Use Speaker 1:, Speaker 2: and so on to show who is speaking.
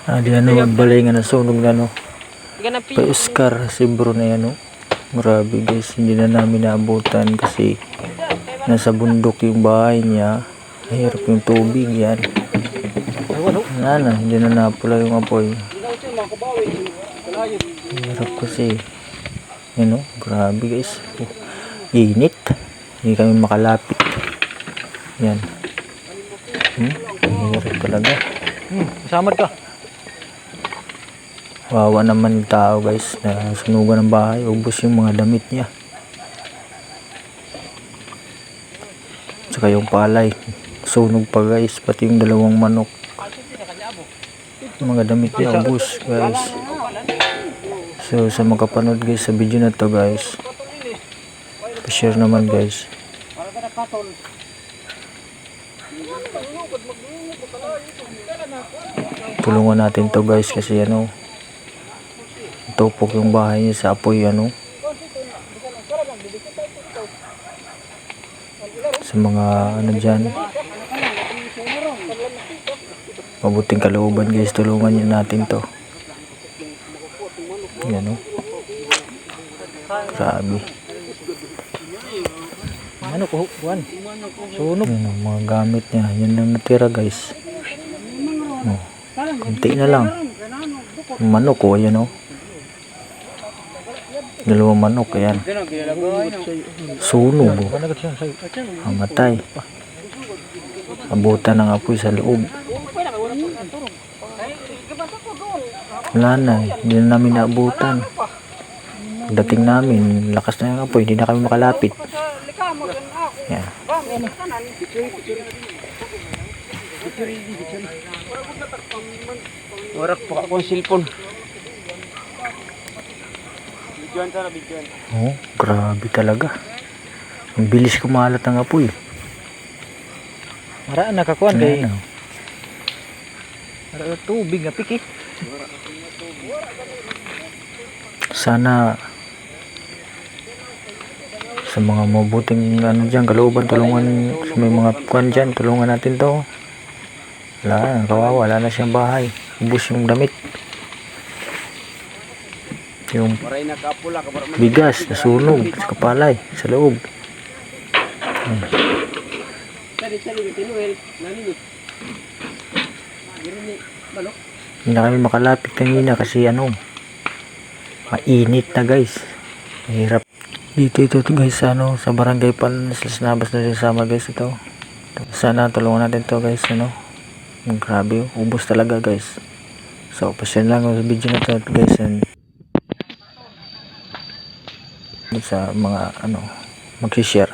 Speaker 1: Di ano, magbalay nga nasunog na no. Pa Oscar, si bro na yan no. Grabe guys, hindi na namin naabutan kasi nasa bundok yung bahay niya. Mahirap yung tubig yan. Hindi na napula yung apoy. Mahirap kasi. Yan no, grabe guys. Init. Hindi kami makalapit. Yan. Mahirap talaga.
Speaker 2: Samad ka.
Speaker 1: Wawa naman yung tao guys na sunugan ng bahay, ubos yung mga damit niya. Tsaka yung palay, sunog pa guys, pati yung dalawang manok. Yung mga damit niya ubos guys. So sa makapanood guys sa video na to guys, pa-share naman guys. Tulungan natin to guys kasi ano, tupok yung bahay niya sa apoy ano, sa mga ano dyan, mabuting kalooban guys, tulungan niyo natin to. Yan o, grabe.
Speaker 2: Ano ko, Juan? Sunog.
Speaker 1: Yan o, mga gamit niya, yan lang natira guys. Kunti na lang. Manok o, yan o, dalawang manok, ayan. Sunog o. Mamatay. Abutan ng apoy sa loob. Wala na, hindi na namin naabutan. Pagdating namin, lakas na yung apoy, hindi na kami makalapit. Ayan.
Speaker 2: Warak pa akong cellphone.
Speaker 1: Oh, grabe talaga. Ang bilis kumalat ng apoy.
Speaker 2: Maraan nakakuan kay.
Speaker 1: Ayan,
Speaker 2: Maraan tubig nga piki.
Speaker 1: sana sa mga mabuting ano dyan, kalooban, tulungan sa may mga kuan dyan, tulungan natin to. Wala, kawawa, wala na siyang bahay, ubos yung damit, yung bigas nasunog sa kapalay sa loob. Hindi na kami makalapit kanina kasi ano, mainit na guys, mahirap dito. Ito guys, ano, sa barangay Nabas na rin sama guys ito. Sana tulungan natin to guys, ano, grabe, ubos talaga guys. So pasyon lang sa video na to guys, and sa mga ano, mag-share.